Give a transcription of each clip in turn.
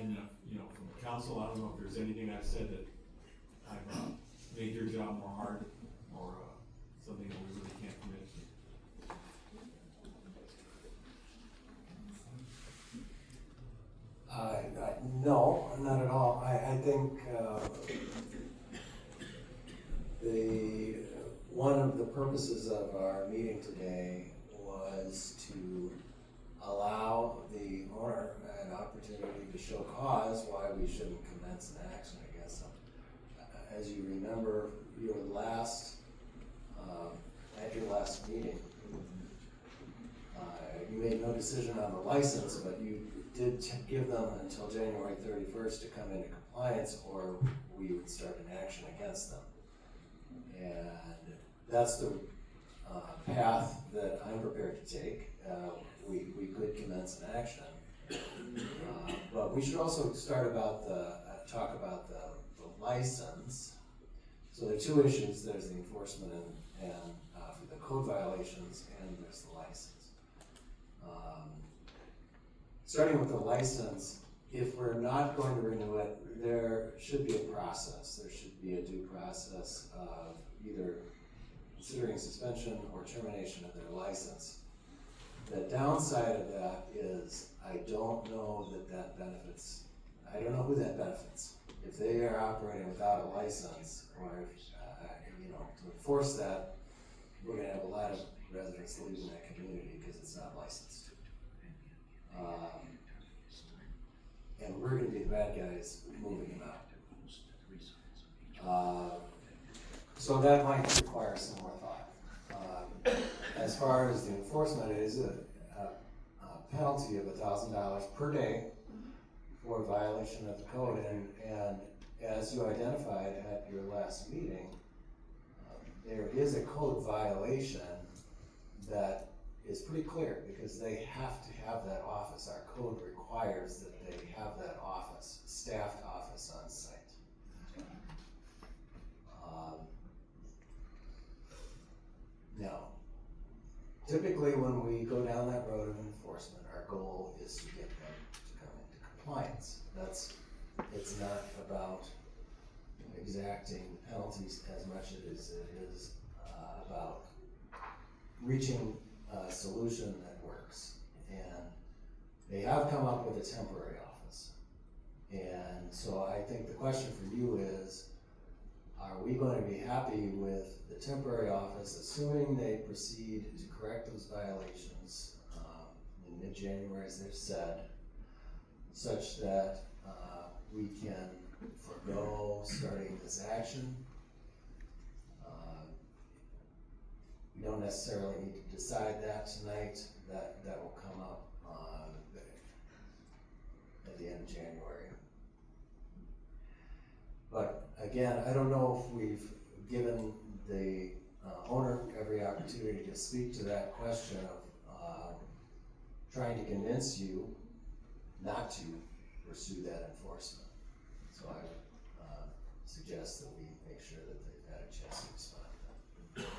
And, from council, I don't know if there's anything I've said that I've made your job more hard, or something that we really can't commit to. No, not at all. I think one of the purposes of our meeting today was to allow the owner an opportunity to show cause why we shouldn't commence an action against them. As you remember, at your last meeting, you made no decision on the license, but you did give them until January 31st to come into compliance, or we would start an action against them. And that's the path that I'm prepared to take. We could commence an action, but we should also start talk about the license. So there are two issues. There's the enforcement and for the code violations, and there's the license. Starting with the license, if we're not going to renew it, there should be a process. There should be a due process of either considering suspension or termination of their license. The downside of that is I don't know who that benefits. If they are operating without a license, or to enforce that, we're going to have a lot of residents leaving that community because it's not licensed. And we're going to be the bad guys moving them out. So that might require some more thought. As far as the enforcement, it is a penalty of $1,000 per day for violation of the code. And as you identified at your last meeting, there is a code violation that is pretty clear because they have to have that office. Our code requires that they have that office, staffed office on site. Now, typically when we go down that road of enforcement, our goal is to get them to come into compliance. It's not about exacting penalties as much as it is about reaching a solution that works. And they have come up with a temporary office. And so I think the question for you is, are we going to be happy with the temporary office, assuming they proceed to correct those violations in mid-January, as they've said, such that we can forego starting this action? We don't necessarily need to decide that tonight. That will come up at the end of January. But again, I don't know if we've given the owner every opportunity to speak to that question of trying to convince you not to pursue that enforcement. So I would suggest that we make sure that they've had a chance to respond to that.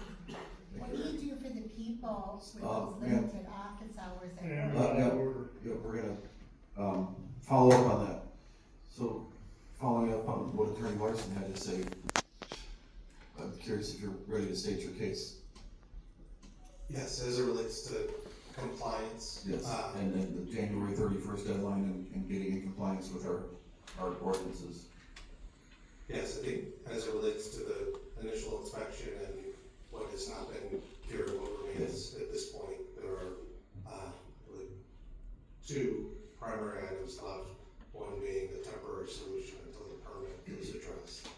What do you do for the people with those limited office hours at work? We're gonna follow up on that. So, following up on what Attorney Larson had to say, I'm curious if you're ready to state your case. Yes, as it relates to compliance. Yes, and then the January 31st deadline and getting in compliance with our ordinances. Yes, I think as it relates to the initial inspection and what has not been cured, what remains at this point, there are really two primary items left. One being the temporary solution until the permit is addressed.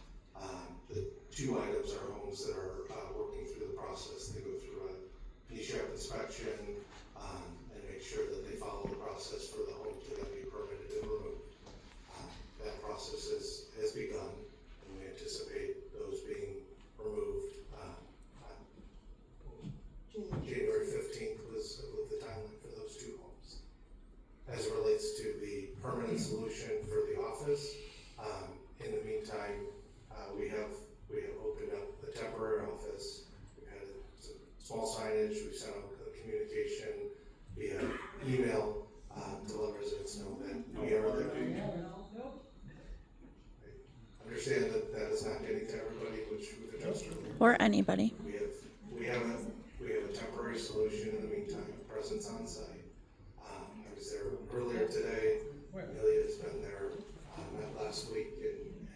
The two items are homes that are working through the process. They go through a PSHAP inspection and make sure that they follow the process for the home to then be permitted and removed. That process has begun, and we anticipate those being removed. January 15th was the timeline for those two homes. As it relates to the permanent solution for the office, in the meantime, we have opened up the temporary office. We've had some small signage. We've sent out a communication or anybody. We have a temporary solution in the meantime, presence on site. I was there earlier today, Amelia has been there, met last week and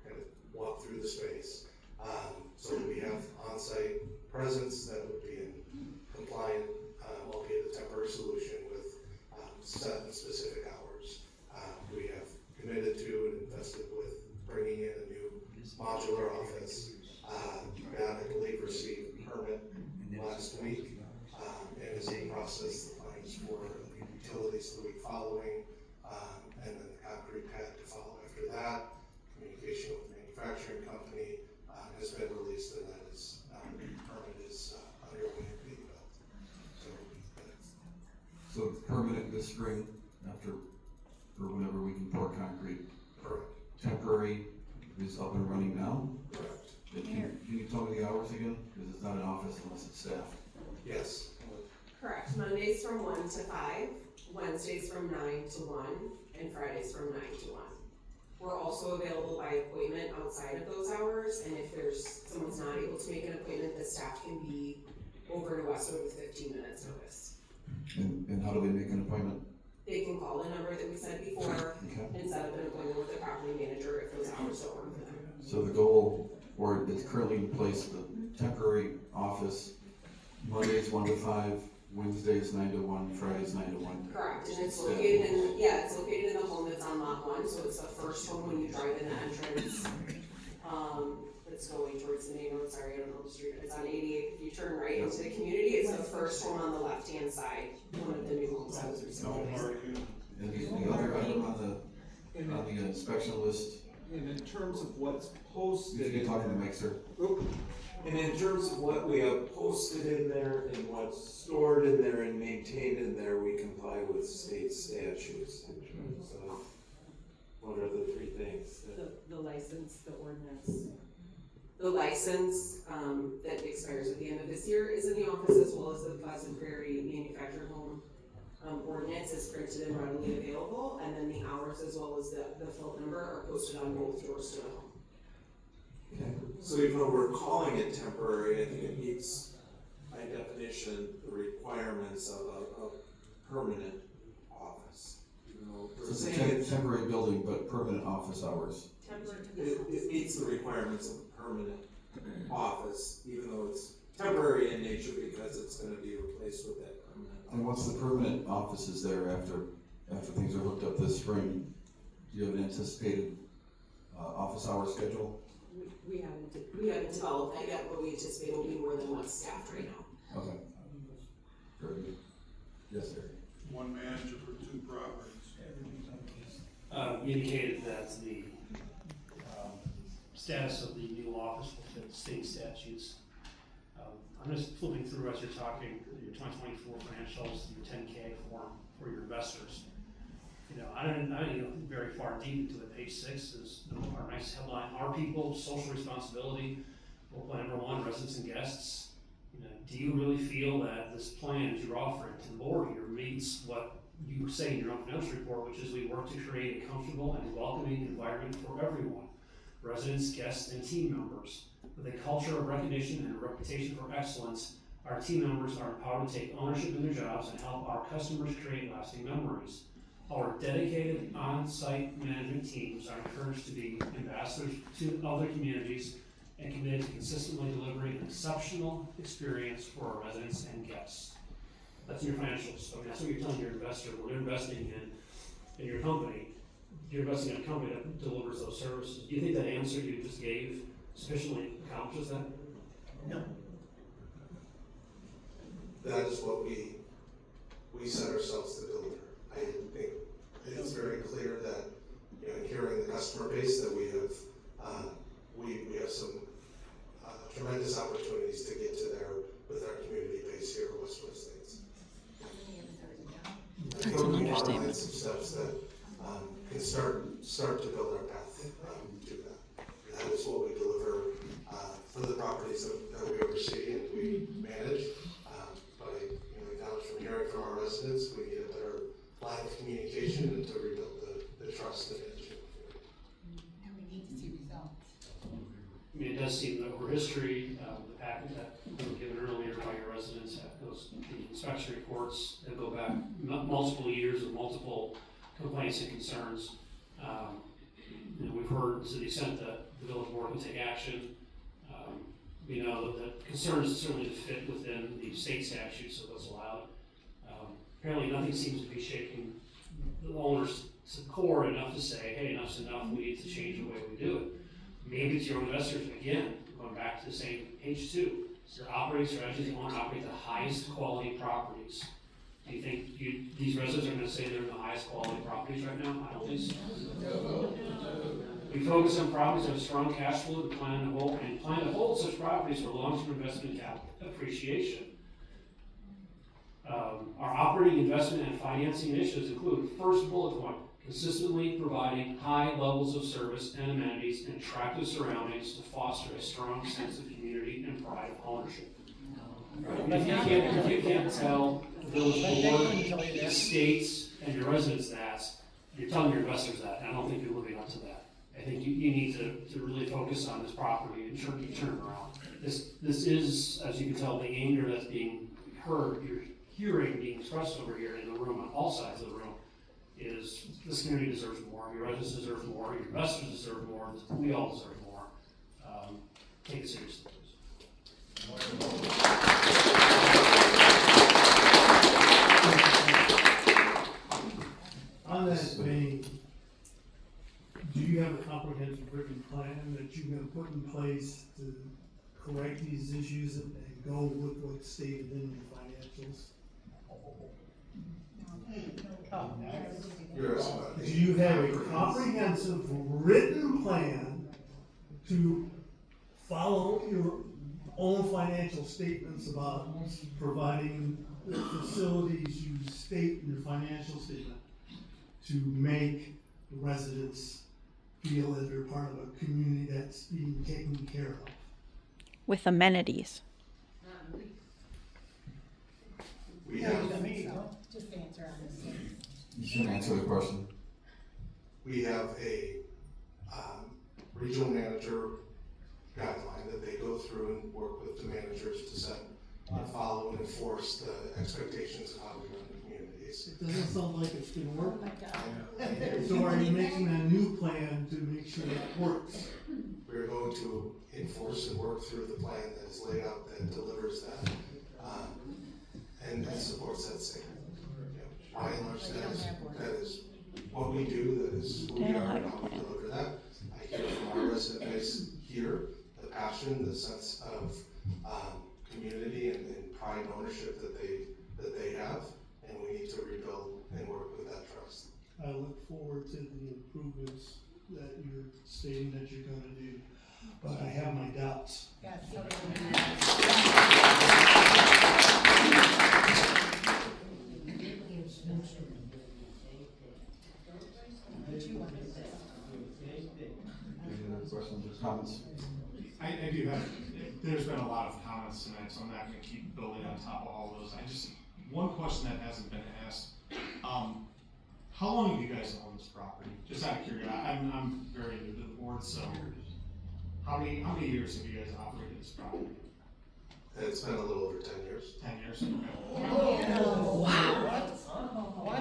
kind of walked through the space. So we have on-site presence that would be in compliant, albeit a temporary solution with set and specific hours. We have committed to and invested with bringing in a new modular office. That I believe received a permit last week, and is in process, the plans for utilities the week following, and then the concrete pad to follow after that. Communication with the manufacturing company has been released, and that is, permit is underway and being built. So permanent this spring after, or whenever we can pour concrete. Correct. Temporary is up and running now? Correct. Can you tell me the hours again? Because it's not an office unless it's staffed. Yes. Correct, Mondays from 1 to 5, Wednesdays from 9 to 1, and Fridays from 9 to 1. We're also available by appointment outside of those hours, and if someone's not able to make an appointment, the staff can be over to Westwood with 15 minutes notice. And how do they make an appointment? They can call the number that we said before Okay. and set up an appointment with the property manager if those hours don't work for them. So the goal, or it's currently in place, the temporary office, Mondays 1 to 5, Wednesdays 9 to 1, Fridays 9 to 1. Correct, and it's located it's located in the home that's on lot 1, so it's the first home when you drive in the entrance. It's going towards the main road, sorry, I don't know the street, it's on 88, if you turn right into the community, it's the first home on the left-hand side, one of the new homes that was recently built. And the other item on the inspection list, And in terms of what's if posted, you can talk to the mic, sir. and in terms of what we have posted in there and what's stored in there and maintained in there, we comply with state statutes in terms of what are the three things that. The license, the ordinance. The license, that expires at the end of this year is in the office, as well as the Pleasant Prairie manufactured home ordinance is printed and readily available, and then the hours as well as the phone number are posted on both doors to the home. Okay. So even though we're calling it temporary, I think it meets, by definition, the requirements of a permanent office. Even though So we're it's a saying it's, temporary building, but permanent office hours. it meets the requirements of a permanent office, even though it's temporary in nature because it's gonna be replaced with that permanent. And once the permanent office is there after things are hooked up this spring, do you have an anticipated office hour schedule? We haven't developed that yet, but we anticipate it'll be more than what's staffed right now. Okay. Very good. Yes, sir. One manager for two properties. You indicated that the status of the new office will fit state statutes. I'm just flipping through as you're talking, your 2024 financials, your 10K form for your investors. I didn't go very far deep into it. Page 6 is our nice headline, Our People, Social Responsibility, bullet point number 1, residents and guests. Do you really feel that this plan that you're offering to the board here meets what you say in your own financial report, which is we work to create a comfortable and welcoming environment for everyone, residents, guests, and team members. With a culture of recognition and a reputation for excellence, our team members are empowered to take ownership in their jobs and help our customers create lasting memories. Our dedicated on-site management teams are encouraged to be ambassadors to other communities and committed to consistently delivering an exceptional experience for our residents and guests. That's in your financials. So that's what you're telling your investor. We're investing in your company. You're investing in a company that delivers those services. Do you think that answer you just gave sufficiently accomplishes that? No. That is what we set ourselves to deliver. I think it's very clear that, in hearing the customer base, that we have some tremendous opportunities to get to there with our community base here at Westwood Estates. That's an I think we understatement. outlined some steps that can start to build our path to that. That is what we deliver for the properties that we oversee and we manage. But I acknowledge from hearing from our residents, we need a better line of communication and to rebuild the trust and management. And we need to see results. I mean, it does seem that over history, the packet that we were given earlier by your residents, that goes, the inspection reports that go back multiple years with multiple complaints and concerns. You know, we've heard to the extent that the village board can take action. We know that concerns certainly to fit within the state statutes of what's allowed. Apparently nothing seems to be shaking the owners to the core enough to say, hey, enough's enough, we need to change the way we do it. Maybe it's your investors, again, going back to the same page 2. Your operating strategies, you want to operate the highest quality properties. Do you think these residents are going to say they're in the highest quality properties right now? I don't think so. We focus on properties that have strong cash flow and plan to hold such properties for long-term investment capital appreciation. Our operating investment and financing initiatives include, first bullet point, consistently providing high levels of service and amenities and attractive surroundings to foster a strong sense of community and pride of ownership. If you can't tell the village board, the states, and your residents that, you're telling your investors that, and I don't think you're living up to that. I think you need to really focus on this property and turn it around. This is, as you can tell, the anger that's being heard, you're hearing being expressed over here in the room, on all sides of the room, is this community deserves more, your residents deserve more, your investors deserve more, we all deserve more. Take it seriously, please. On that vein, do you have a comprehensive written plan that you're gonna put in place to correct these issues and go with what's stated in your financials? You're asking about Do you have a comprehensive written plan to follow your own financial statements about providing the facilities you state in your financial statement to make the residents feel that they're part of a community that's being taken care of? With amenities. We have, Just answer on this. You should answer the question. we have a, regional manager guideline that they go through and work with the managers to set and follow and enforce the expectations of how we run the communities. It doesn't sound like it's gonna work. Oh my God. So are you making a new plan to make sure that works? We're going to enforce and work through the plan that is laid out that delivers that, and supports that same. By and large, that is what we do, that is who we are, and how we deliver that. I hear from our resident base here, the passion, the sense of, community and pride and ownership that they have, and we need to rebuild and work with that trust. I look forward to the improvements that you're stating that you're gonna do, but I have my doubts. Yes, so Any other questions or comments? I do have, there's been a lot of comments tonight, so I'm not gonna keep building on top of all those. One question that hasn't been asked, how long have you guys owned this property? Just out of curiosity, I'm very new to the board, so how many years have you guys operated this property? It's been a little over 10 years. 10 years? Okay. Wow.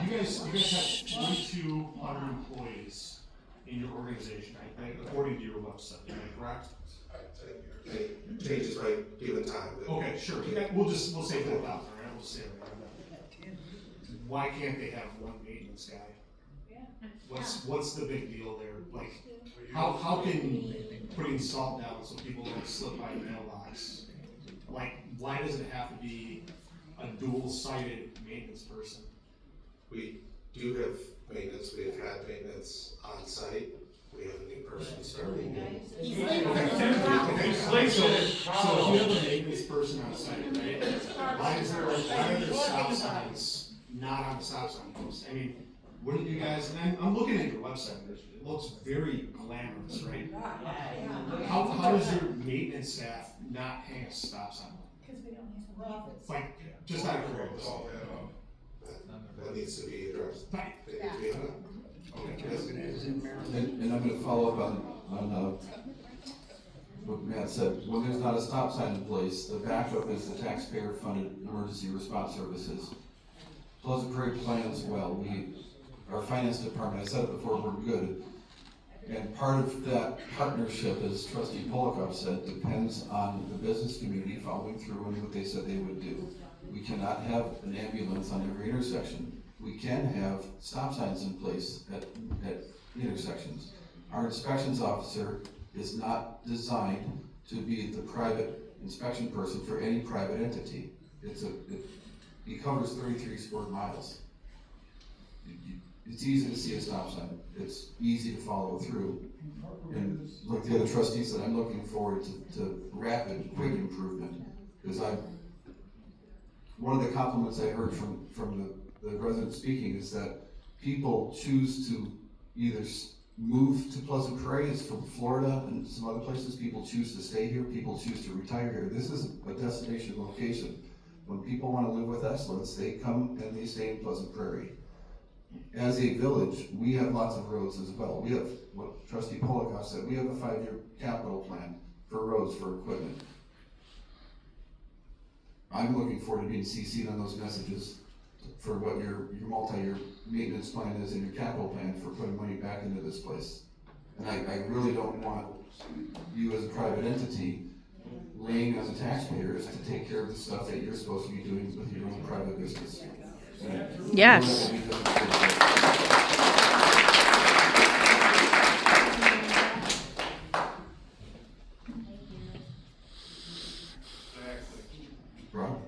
You guys have 2,200 employees in your organization, right? According to your website, am I correct? It changes by given time. but- Okay, sure. We'll say 4,000, right? We'll just say that. Why can't they have one maintenance guy? What's the big deal there? Like, how can putting salt down so people don't slip by the mailbox? Like, why does it have to be a dual-sided maintenance person? We do have maintenance, we have had maintenance on site, we have a new person starting. Okay, so if you have a maintenance person on site, right? Why are there stop signs not on the stop sign post? I mean, wouldn't you guys, and I'm looking at your website, it looks very glamorous, right? How does your maintenance staff not hang a stop sign? Because we don't have a office. Like, just out of curiosity. That needs to be addressed. Right. They need to be on And I'm gonna follow up on what Matt said, when there's not a stop sign in place, the backup is the taxpayer-funded emergency response services. Pleasant Prairie plans well, our finance department, I said it before, we're good. And part of that partnership, as trustee Polikoff said, depends on the business community following through on what they said they would do. We cannot have an ambulance on every intersection. We can have stop signs in place at intersections. Our inspections officer is not designed to be the private inspection person for any private entity. He covers 33 square miles. It's easy to see a stop sign. It's easy to follow through. And like the other trustee said, I'm looking forward to rapid, quick improvement. Because one of the compliments I heard from the resident speaking is that people choose to either move to Pleasant Prairie, it's from Florida and some other places, people choose to stay here, people choose to retire here. This is a destination location. When people want to live with excellence, they come and they stay in Pleasant Prairie. As a village, we have lots of roads as well. We have, what trustee Polikoff said, we have a 5-year capital plan for roads, for equipment. I'm looking forward to being CC'd on those messages for what your multi-year maintenance plan is and your capital plan for putting money back into this place. And I really don't want you as a private entity laying on the taxpayers to take care of the stuff that you're supposed to be doing with your own private business. Yes. Rob,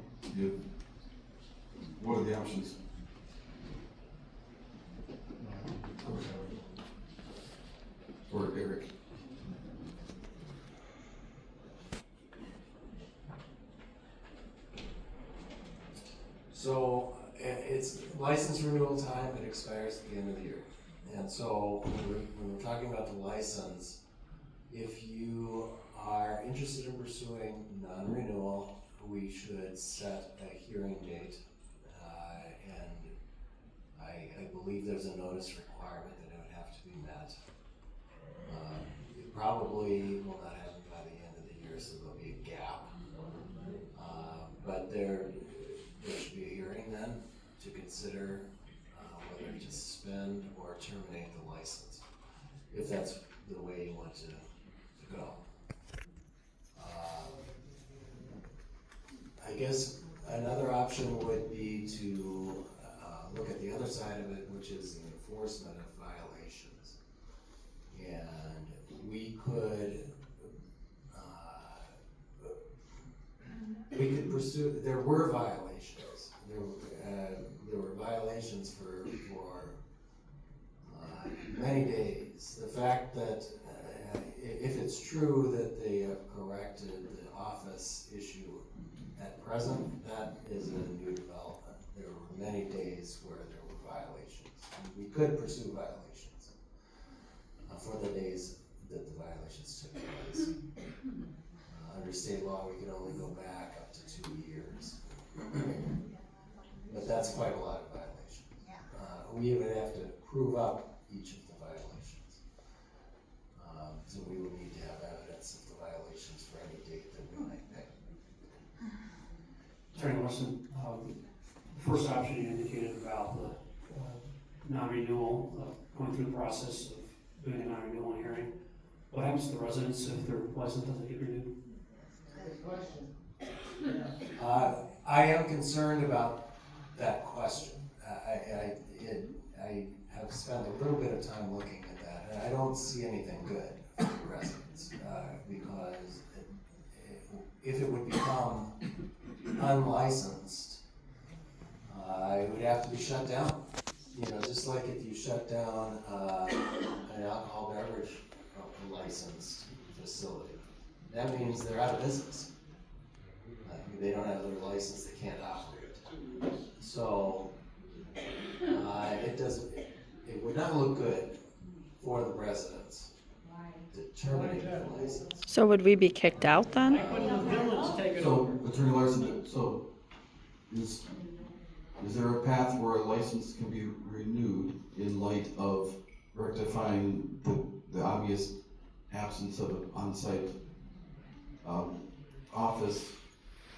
what are the options? Or Eric? So it's license renewal time, it expires at the end of the year. And so when we're talking about the license, if you are interested in pursuing non-renewal, we should set a hearing date. And I believe there's a notice requirement that it would have to be met. It probably will not happen by the end of the year, so there'll be a gap. But there should be a hearing then to consider whether to suspend or terminate the license, if that's the way you want to go. I guess another option would be to look at the other side of it, which is the enforcement of violations. And we could pursue, there were violations. There were violations for many days. The fact that if it's true that they have corrected the office issue at present, that is a new development. There were many days where there were violations. We could pursue violations for the days that the violations took place. Under state law, we could only go back up to 2 years. But that's quite a lot of violations. We would have to prove up each of the violations. So we would need to have evidence of the violations for any date that we might pick. Attorney Larson, the first option you indicated about the non-renewal, going through the process of doing a non-renewal hearing. What happens to the residents if their license doesn't get renewed? I am concerned about that question. I have spent a little bit of time looking at that, and I don't see anything good for the residents, because if it would become unlicensed, it would have to be shut down. You know, just like if you shut down an alcohol beverage licensed facility, that means they're out of business. They don't have their license, they can't operate. So it would not look good for the residents to terminate the license. So would we be kicked out then? So, Attorney Larson, so is there a path where a license can be renewed in light of rectifying the obvious absence of an on-site office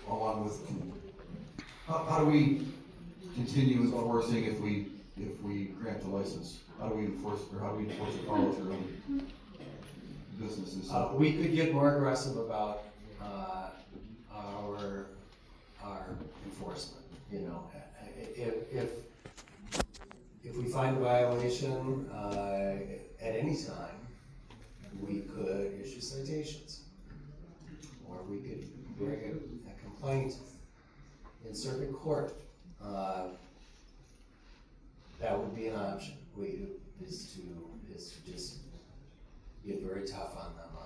along with, how do we continue enforcing if we grant the license? How do we enforce the follow through on businesses? We could get more aggressive about, our enforcement, you know. If we find a violation, at any time, we could issue citations. Or we could bring a complaint in circuit court. That would be an option, is to just get very tough on them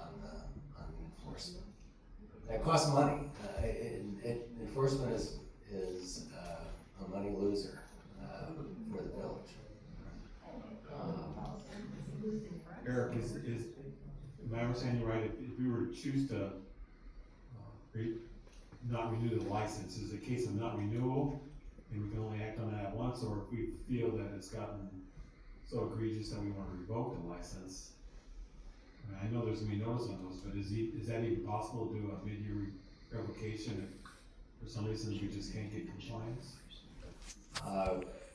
on enforcement. That costs money. Enforcement is a money loser for the village. Eric, am I understanding you right, if we were to choose to not renew the license, is it a case of not renewal, and we can only act on that once, or if we feel that it's gotten so egregious that we want to revoke the license? I know there's gonna be notice on those, but is that even possible to do a mid-year revocation if for some reason we just can't get compliance?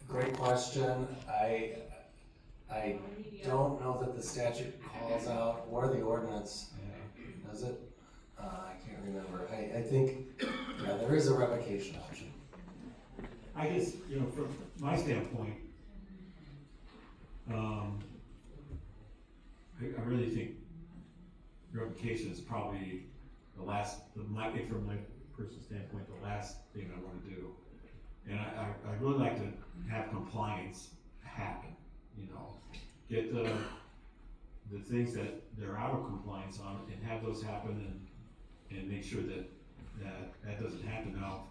Great question. I don't know that the statute calls out, or the ordinance, does it? I can't remember. I think, yeah, there is a revocation option. I guess, you know, from my standpoint, I really think revocation is probably from my personal standpoint, the last thing I want to do. And I'd really like to have compliance happen, you know, get the things that they're out of compliance on and have those happen and make sure that doesn't happen now.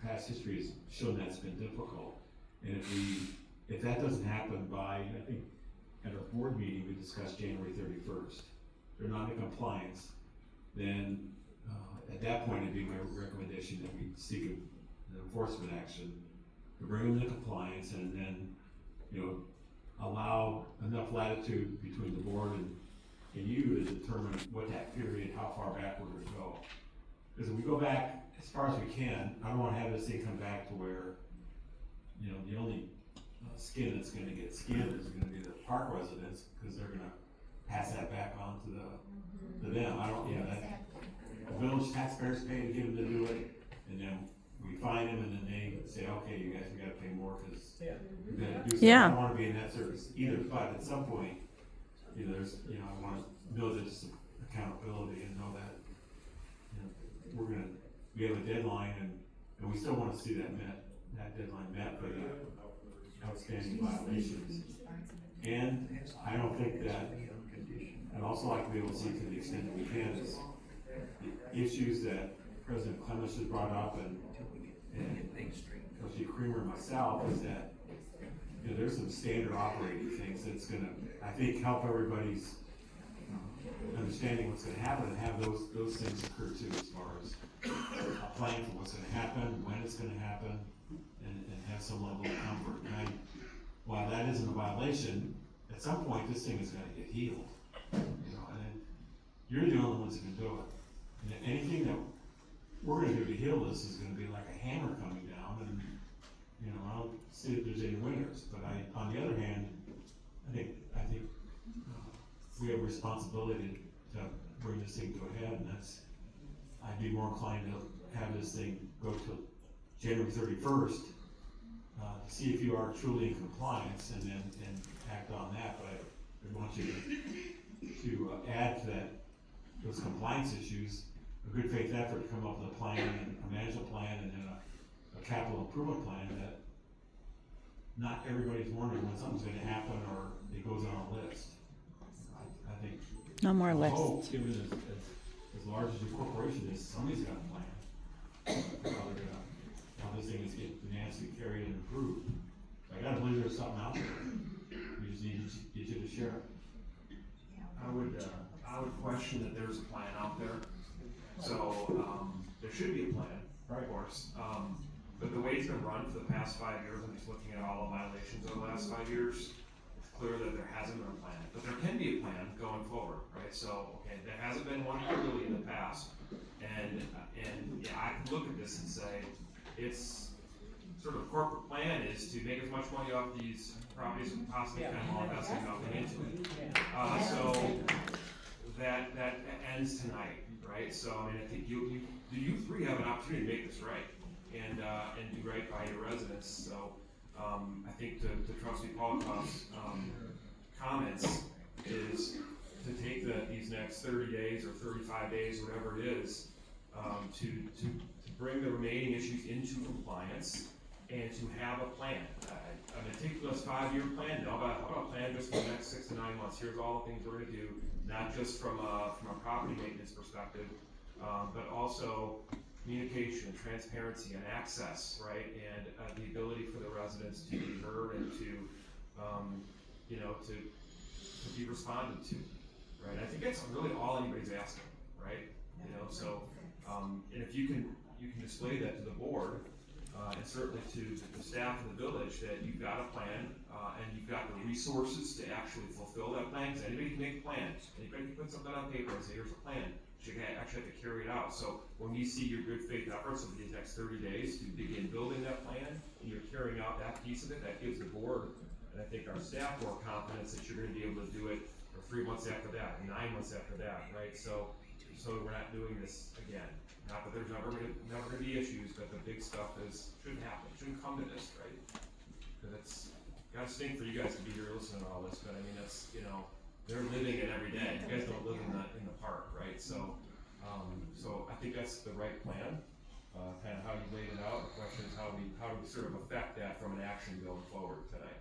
Past history has shown that's been difficult. And if that doesn't happen by, I think at our board meeting, we discussed January 31st. If they're not in compliance, then at that point, it'd be my recommendation that we seek an enforcement action to bring them into compliance and then, you know, allow enough latitude between the board and you to determine what that period, how far back we're gonna go. Because if we go back as far as we can, I don't wanna have this thing come back to where, you know, the only skin that's gonna get skinned is gonna be the park residents, because they're gonna pass that back on to them. I don't, you know, that the village taxpayers pay to get them to do it, and then we fine them, and then they say, okay, you guys, we gotta pay more, because we gotta do something. Yeah. I don't wanna be in that service either, but at some point, you know, I wanna know there's some accountability and know that, you know, we have a deadline, and we still wanna see that deadline met for the outstanding violations. And I don't think that, I'd also like to be able to see to the extent that we can, is the issues that President Clemens has brought up and Trustee Creamer and myself, is that, you know, there's some standard operating things that's gonna, I think, help everybody's understanding what's gonna happen, and have those things occur too, as far as a plan for what's gonna happen, when it's gonna happen, and have some level of comfort. And while that isn't a violation, at some point, this thing is gonna get healed, you know, and then you're the only ones that can do it. And anything that we're gonna do to heal this is gonna be like a hammer coming down, and, you know, I don't see if there's any winners. But on the other hand, I think we have a responsibility to bring this thing to a head, and I'd be more inclined to have this thing go to January 31st, to see if you are truly in compliance, and act on that. But I want you to add to those compliance issues, a good faith effort to come up with a plan, and a management plan, and then a capital improvement plan that not everybody's wondering when something's gonna happen, or it goes on a list. I think. No more I lists. hope, given as large as your corporation is, somebody's got a plan. How this thing is getting financially carried and improved. I gotta believe there's something out there. We just need to get you to share it. I would question that there's a plan out there. So, there should be a plan, of course. But the way it's been run for the past 5 years, I'm just looking at all the violations over the last 5 years, clear that there hasn't been a plan, but there can be a plan going forward, right? So, okay, there hasn't been one clearly in the past, and yeah, I can look at this and say, it's sort of corporate plan is to make as much money off these properties as we possibly can while investing nothing into it. So that ends tonight, right? So, I mean, I think you three have an opportunity to make this right and do right by your residents. So, I think to Trustee Polikoff's comments is to take these next 30 days or 35 days, whatever it is, to bring the remaining issues into compliance and to have a plan. A meticulous 5-year plan, how about a plan just for the next 6 to 9 months? Here's all the things we're gonna do, not just from a property maintenance perspective, but also communication, transparency, and access, right? And the ability for the residents to be heard and to be responded to, right? I think that's really all anybody's asking, right? So, and if you can display that to the board, and certainly to the staff of the village, that you've got a plan, and you've got the resources to actually fulfill that plan, because anybody can make a plan, anybody can put something on paper and say, here's a plan, but you actually have to carry it out. So when we see your good faith efforts over these next 30 days to begin building that plan, and you're carrying out that piece of it, that gives the board, and I think our staff, more confidence that you're gonna be able to do it for 3 months after that, 9 months after that, right? So we're not doing this again. Not that there's never gonna be issues, but the big stuff shouldn't happen, shouldn't come to this, right? Cause it's gotta stink for you guys to be here listening to all this, but I mean, that's, they're living it every day. You guys don't live in the park, right? So I think that's the right plan, kind of how you laid it out. The question is how do we sort of affect that from an action going forward tonight?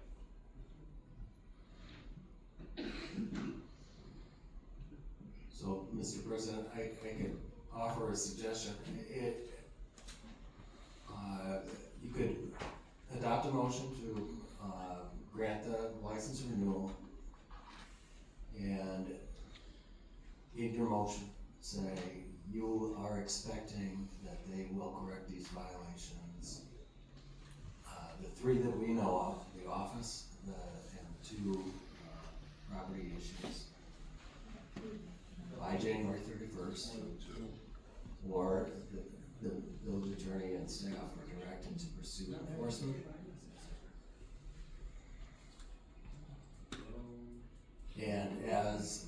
So, Mr. President, I could offer a suggestion. You could adopt a motion to grant the license renewal, and in your motion, say you are expecting that they will correct these violations. The 3 that we know of, the office, and 2 property issues, by January 31st, or the village attorney and staff are directed to pursue enforcement. And as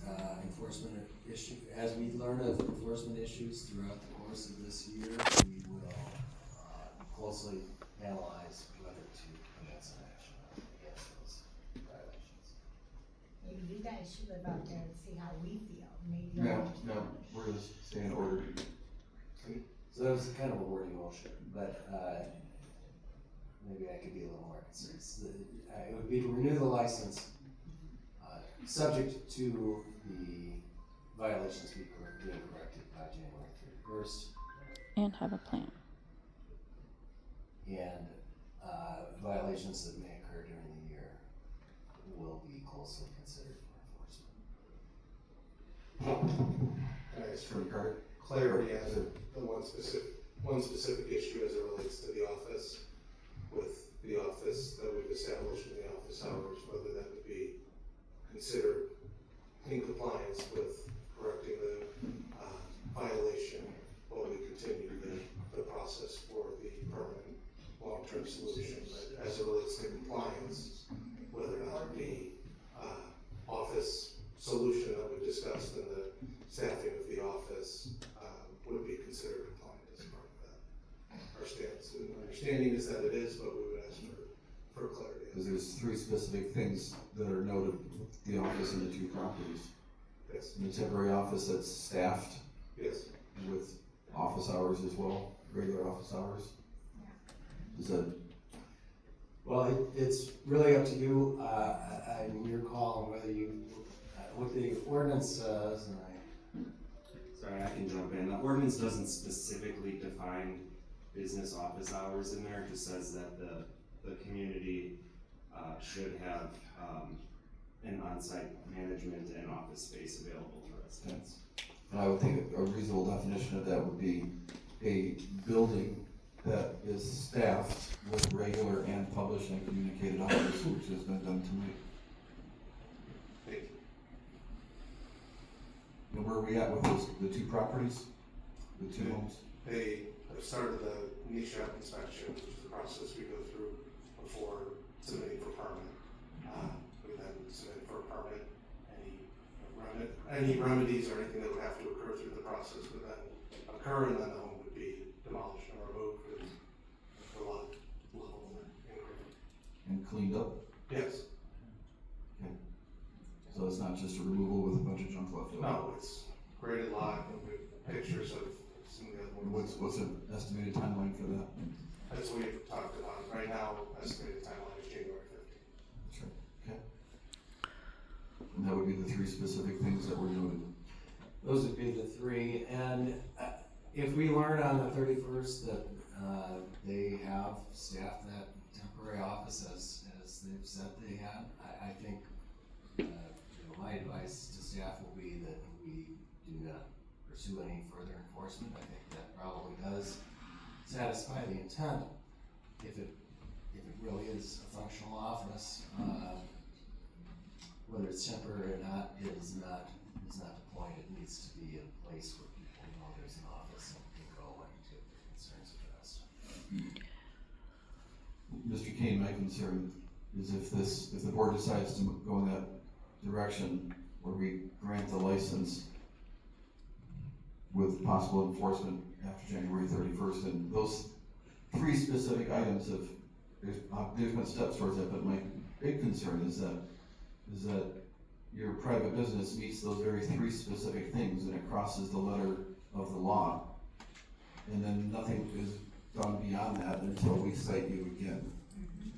as we learn of enforcement issues throughout the course of this year, we will closely analyze whether to commence an action against those violations. Maybe you guys should live out there and see how we feel, maybe. No, we're gonna stay in order. So that was kind of a wordy motion, but maybe I could be a little more concise. It would be to renew the license, subject to the violations being corrected by January 31st. And have a plan. And violations that may occur during the year will be closely considered for enforcement. And I just for clarity as to the one specific issue as it relates to the office, with the office that we've established in the office hours, whether that would be considered in compliance with correcting the violation while we continue the process for the permanent long-term solution. But as it relates to compliance, whether or not the office solution that we discussed in the staffing of the office would be considered compliant as part of that. Our stance and understanding is that it is, but we would ask for clarity. Because there's 3 specific things that are noted with the office and the 2 properties. Yes. In the temporary office that's staffed. Yes. With office hours as well, regular office hours. Is that? Well, it's really up to you, and your call on whether you, what the ordinance says, and Sorry, I can jump in. The ordinance doesn't specifically define business office hours in there. It just says that the community should have an on-site management and office space available to residents. And I would think a reasonable definition of that would be a building that is staffed with regular and published and communicated hours, which has been done tonight. are we at with the two properties? The two homes? They have started the NESHAP inspection, which is the process we go through before submitting for permit. We then submit for a permit, any remedies or anything that would have to occur through the process would then occur, and then the home would be demolished or removed and the lot leveled And cleaned up? Yes. Okay. So it's not just a removal with a bunch of junk left over? No, it's graded lot and with pictures of some of the other ones. What's an estimated timeline for that? That's what we've talked about. Right now, estimated timeline is January 15th. That's right, okay. And that would be the three specific things that were noted. Those would be the three, and if we learn on the 31st that they have staffed that temporary office as they've said they had, I think my advice to staff will be that we do not pursue any further enforcement. I think that probably does satisfy the intent. If it really is a functional office, whether it's temporary or not is not the point. It needs to be a place where people know there's an office and can go and get their concerns addressed. Mr. Kane, my concern is if the board decides to go in that direction where we grant the license with possible enforcement after January 31st, and those three specific items there's been steps towards that, but my big concern is that your private business meets those very three specific things and it crosses the letter of the law. And then nothing is done beyond that until we cite you again.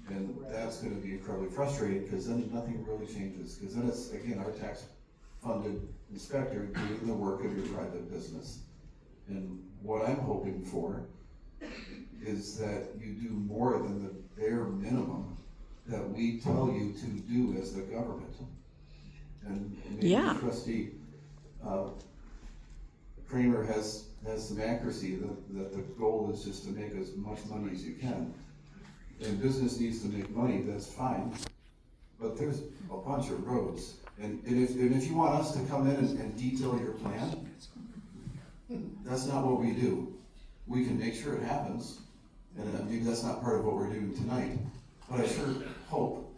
And that's gonna be incredibly frustrating because then nothing really changes. Because then it's, again, our tax-funded inspector doing the work of your private business. And what I'm hoping for is that you do more than the bare minimum that we tell you to do as the government. And maybe Trustee Kramer has some accuracy that the goal is just to make as much money as you can. And business needs to make money, that's fine, but there's a bunch of roads. And if you want us to come in and detail your plan, that's not what we do. We can make sure it happens, and maybe that's not part of what we're doing tonight, but I sure hope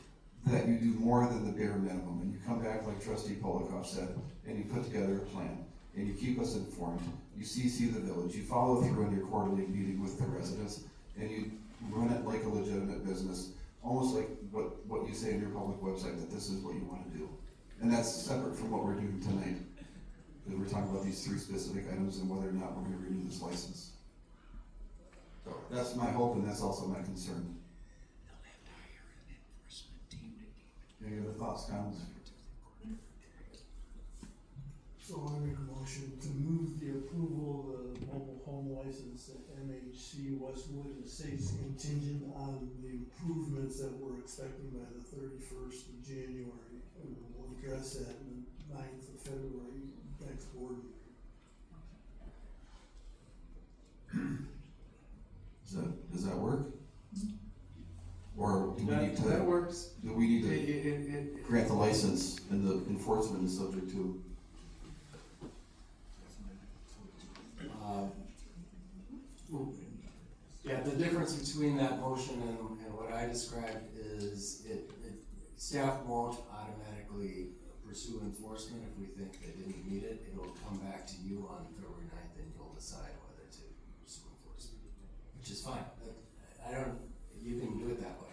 that you do more than the bare minimum, and you come back like Trustee Polikoff said, and you put together a plan, and you keep us informed, you CC the village, you follow through on your quarterly meeting with the residents, and you run it like a legitimate business, almost like what you say in your public website, that this is what you want to do. And that's separate from what we're doing tonight, because we're talking about these three specific items and whether or not we're going to renew this license. So that's my hope, and that's also my concern. Any other thoughts, comments? So I make a motion to move the approval of the mobile home license at MHC Westwood Estates contingent on the improvements that we're expecting by the 31st of January. And we'll address that in the 9th of February, next board meeting. Does that work? Or do we need to? That works. Do we need to grant the license and the enforcement is subject to? Yeah, the difference between that motion and what I described is staff won't automatically pursue enforcement if we think they didn't meet it. It'll come back to you on February 9th and you'll decide whether to pursue enforcement, which is fine. You can do it that way.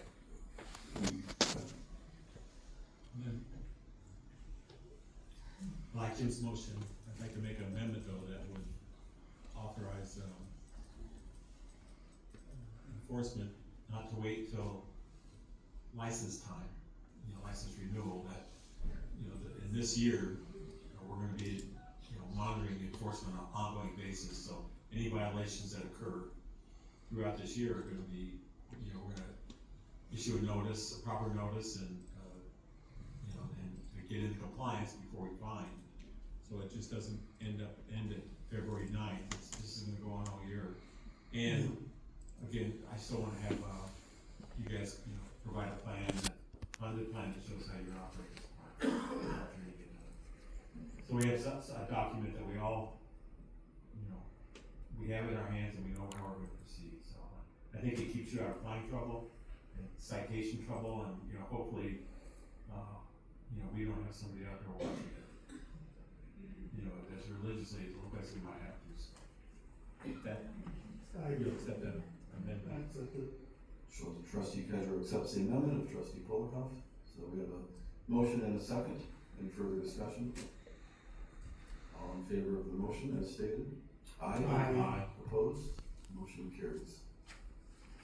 Like Jim's motion, I'd like to make an amendment though that would authorize enforcement not to wait till license time, license renewal, that, in this year, we're gonna be, monitoring enforcement on an ongoing basis, so any violations that occur throughout this year are gonna be, we're gonna issue a notice, a proper notice, and, and get into compliance before we fine. So it just doesn't end at February 9th, this is gonna go on all year. And again, I still wanna have, you guys, provide a plan, funded plan that shows how you're operating. So So we have a document that we all, we have in our hands and we know how we're gonna proceed, so. I think it keeps you out of fine trouble and citation trouble and, hopefully, we don't have somebody out there watching it. As religiously as long as we might have to, so. I agree. Accept that amendment. That's it. So trustee Pedro accepts the amendment of trustee Polikoff. So we have a motion and a second. Any further discussion? All in favor of the motion as stated? Aye. Aye. Opposed? Motion carries.